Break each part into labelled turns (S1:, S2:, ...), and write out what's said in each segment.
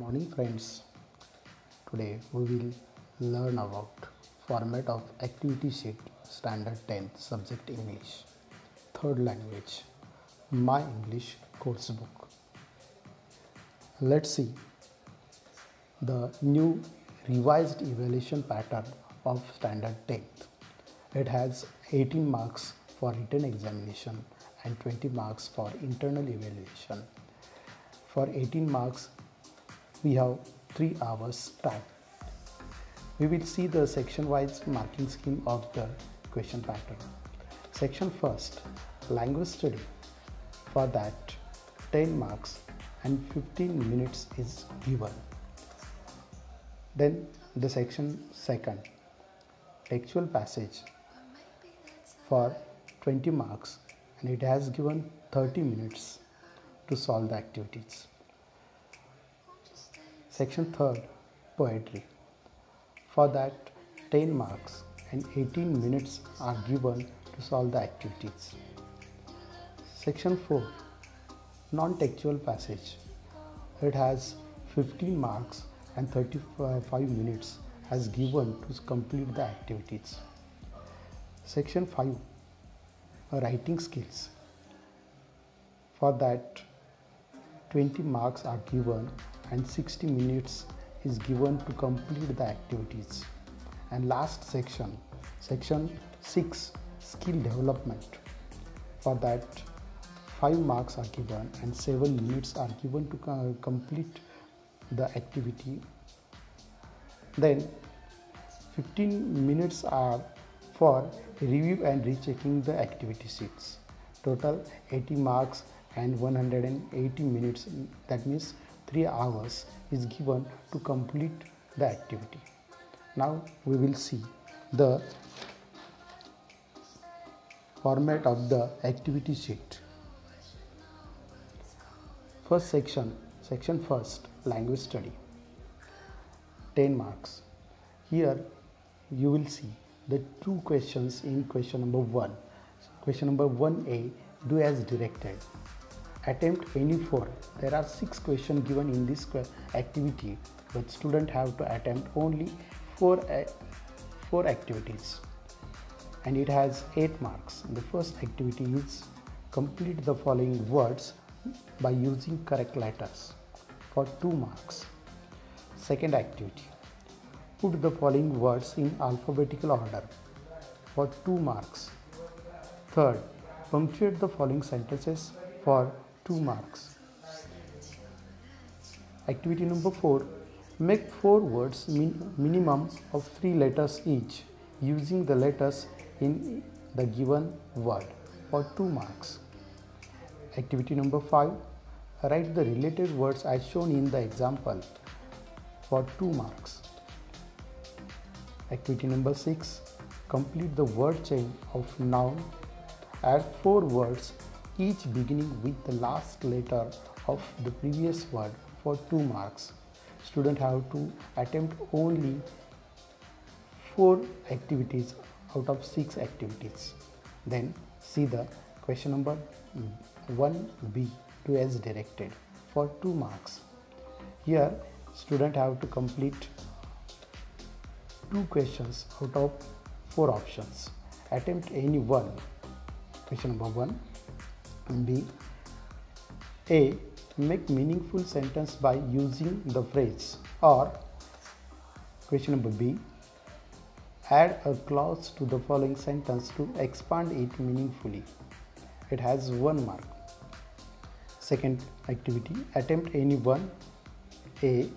S1: Morning friends, today we will learn about format of activity sheet standard 10 subject English, third language, my English course book. Let's see the new revised evaluation pattern of standard 10. It has 18 marks for written examination and 20 marks for internal evaluation. For 18 marks, we have 3 hours time. We will see the section-wise marking scheme of the question pattern. Section first, language study. For that, 10 marks and 15 minutes is given. Then the section second, textual passage. For 20 marks, and it has given 30 minutes to solve the activities. Section third, poetry. For that, 10 marks and 18 minutes are given to solve the activities. Section 4, non-textual passage. It has 15 marks and 35 minutes as given to complete the activities. Section 5, writing skills. For that, 20 marks are given and 60 minutes is given to complete the activities. And last section, section 6, skill development. For that, 5 marks are given and 7 minutes are given to complete the activity. Then 15 minutes are for review and rechecking the activity sheets. Total 80 marks and 180 minutes, that means 3 hours is given to complete the activity. Now we will see the format of the activity sheet. First section, section first, language study, 10 marks. Here you will see the 2 questions in question number 1. Question number 1A, do as directed. Attempt any 4. There are 6 questions given in this activity, but student have to attempt only 4 activities, and it has 8 marks. The first activity is complete the following words by using correct letters for 2 marks. Second activity, put the following words in alphabetical order for 2 marks. Third, punctuate the following sentences for 2 marks. Activity number 4, make 4 words minimum of 3 letters each using the letters in the given word for 2 marks. Activity number 5, write the related words as shown in the example for 2 marks. Activity number 6, complete the word chain of noun. Add 4 words each beginning with the last letter of the previous word for 2 marks. Student have to attempt only 4 activities out of 6 activities. Then see the question number 1B, do as directed for 2 marks. Here student have to complete 2 questions out of 4 options. Attempt any one. Question number 1. B. A. Make meaningful sentence by using the phrase, or question number B. Add a clause to the following sentence to expand it meaningfully. It has 1 mark. Second activity, attempt any one. A.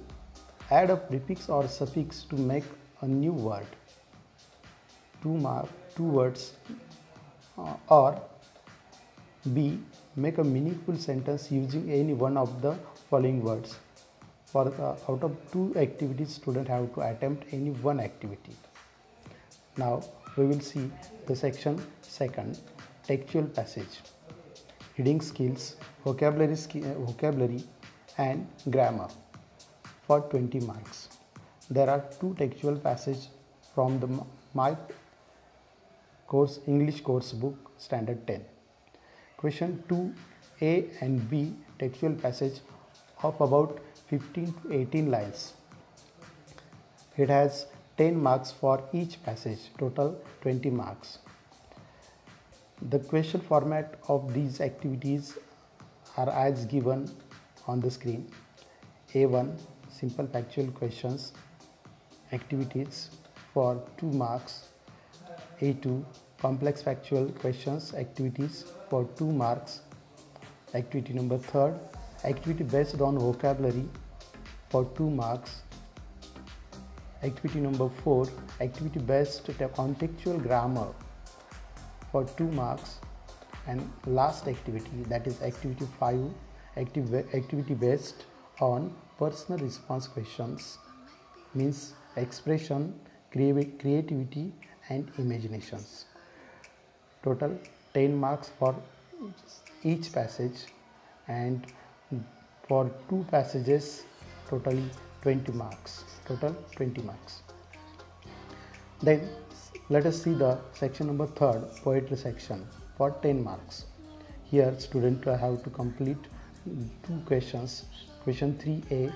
S1: Add a prefix or suffix to make a new word. 2 words. Or B. Make a meaningful sentence using any one of the following words. For out of 2 activities, student have to attempt any one activity. Now we will see the section second, textual passage, reading skills, vocabulary and grammar for 20 marks. There are 2 textual passages from the my course English course book standard 10. Question 2A and B, textual passage of about 15 to 18 lines. It has 10 marks for each passage, total 20 marks. The question format of these activities are as given on the screen. A1 simple factual questions activities for 2 marks. A2 complex factual questions activities for 2 marks. Activity number 3, activity based on vocabulary for 2 marks. Activity number 4, activity based contextual grammar for 2 marks. And last activity, that is activity 5, activity based on personal response questions, means expression, creativity and imaginations. Total 10 marks for each passage, and for 2 passages totally 20 marks, total 20 marks. Then let us see the section number 3, poetry section, for 10 marks. Here students have to complete 2 questions. Question 3A,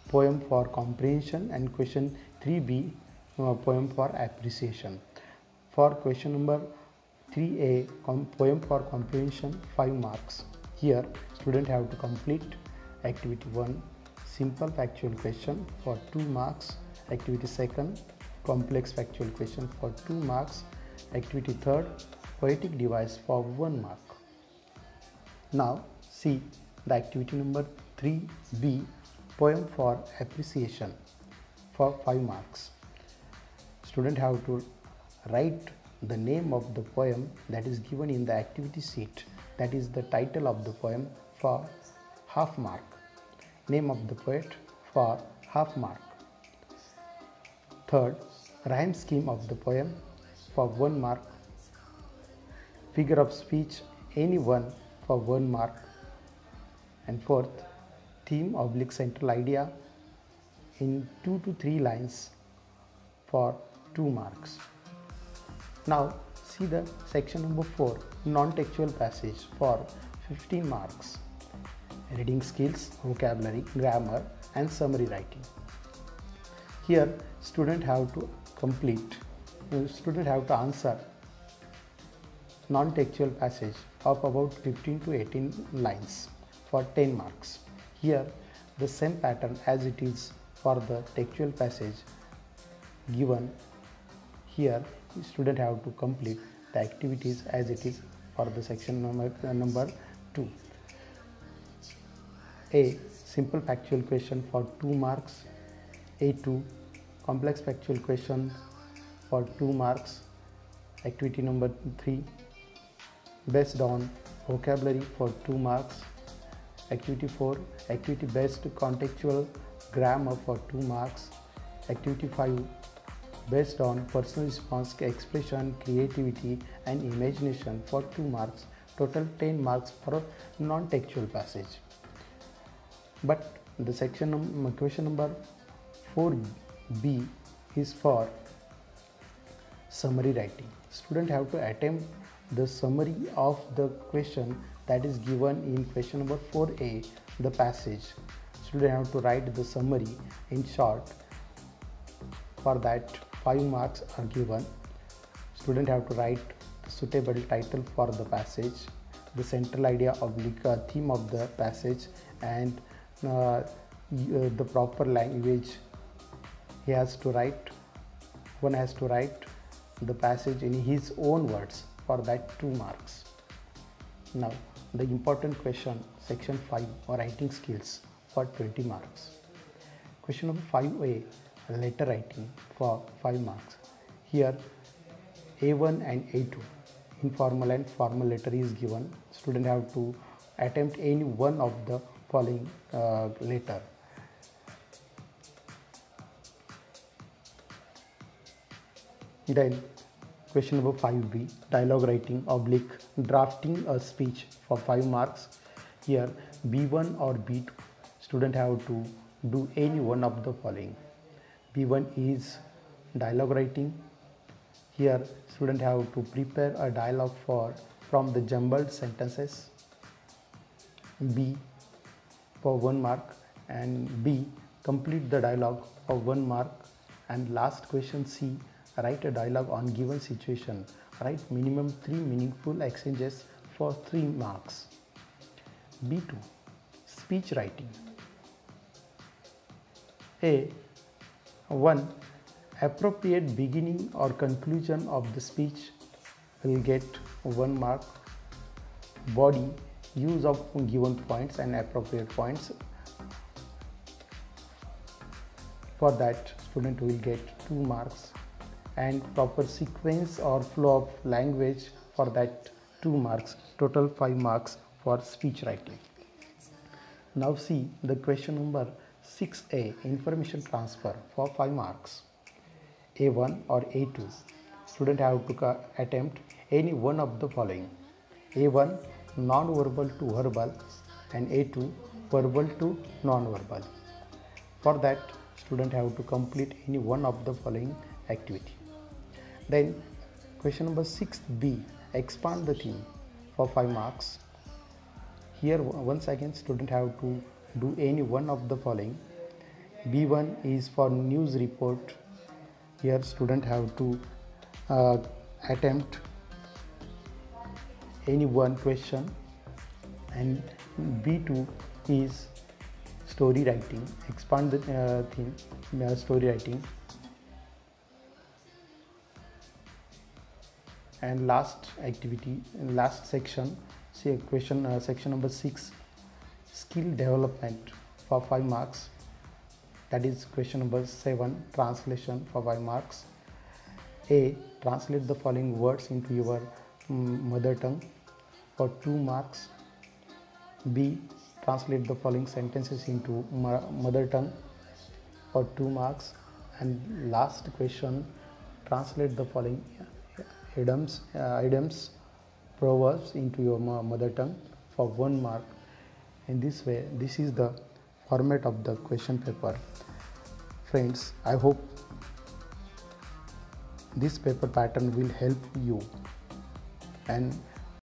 S1: poem for comprehension, and question 3B, poem for appreciation. For question number 3A, poem for comprehension, 5 marks. Here students have to complete activity 1, simple factual question for 2 marks. Activity 2, complex factual question for 2 marks. Activity 3, poetic device for 1 mark. Now see the activity number 3B, poem for appreciation, for 5 marks. Students have to write the name of the poem that is given in the activity sheet, that is the title of the poem, for half mark. Name of the poet for half mark. Third, rhyme scheme of the poem for 1 mark. Figure of speech, any one, for 1 mark. And fourth, theme / central idea in 2 to 3 lines for 2 marks. Now see the section number 4, non-textual passage, for 15 marks. Reading skills, vocabulary, grammar and summary writing. Here students have to answer non-textual passage of about 15 to 18 lines for 10 marks. Here the same pattern as it is for the textual passage given. Here students have to complete the activities as it is for the section number 2. A, simple factual question for 2 marks. A2, complex factual question for 2 marks. Activity number 3, based on vocabulary for 2 marks. Activity 4, activity based contextual grammar for 2 marks. Activity 5, based on personal response, expression, creativity and imagination for 2 marks. Total 10 marks for non-textual passage. But the question number 4B is for summary writing. Students have to attempt the summary of the question that is given in question number 4A, the passage. Students have to write the summary in short. For that 5 marks are given. Students have to write the suitable title for the passage, the central idea / theme of the passage, and the proper language. One has to write the passage in his own words for that 2 marks. Now the important question, section 5, or writing skills, for 20 marks. Question number 5A, letter writing, for 5 marks. Here A1 and A2, informal and formal letter is given. Students have to attempt any one of the following letter. Then question number 5B, dialogue writing / drafting a speech, for 5 marks. Here B1 or B2, students have to do any one of the following. B1 is dialogue writing. Here students have to prepare a dialogue from the jumbled sentences. B, for 1 mark, And B, complete the dialogue for 1 mark. And last question C, write a dialogue on given situation. Write minimum 3 meaningful exchanges for 3 marks. B2, speech writing. A, 1, appropriate beginning or conclusion of the speech will get 1 mark. Body, use of given points and appropriate points. For that, student will get 2 marks. And proper sequence or flow of language, for that 2 marks. Total 5 marks for speech writing. Now see the question number 6A, information transfer, for 5 marks. A1 or A2. Student have to attempt any one of the following. A1, non-verbal to verbal, and A2, verbal to non-verbal. For that, student have to complete any one of the following activity. Then question number 6B, expand the theme, for 5 marks. Here once again student have to do any one of the following. B1 is for news report. Here student have to attempt any one question. And B2 is story writing, expand the theme, story writing. And last activity, last section, see question section number 6, skill development, for 5 marks. That is question number 7, translation, for 5 marks. A, translate the following words into your mother tongue, for 2 marks. B, translate the following sentences into mother tongue, for 2 marks. And last question, translate the following idioms, proverbs into your mother tongue, for 1 mark. In this way, this is the format of the question paper. Friends, I hope this paper pattern will help you, and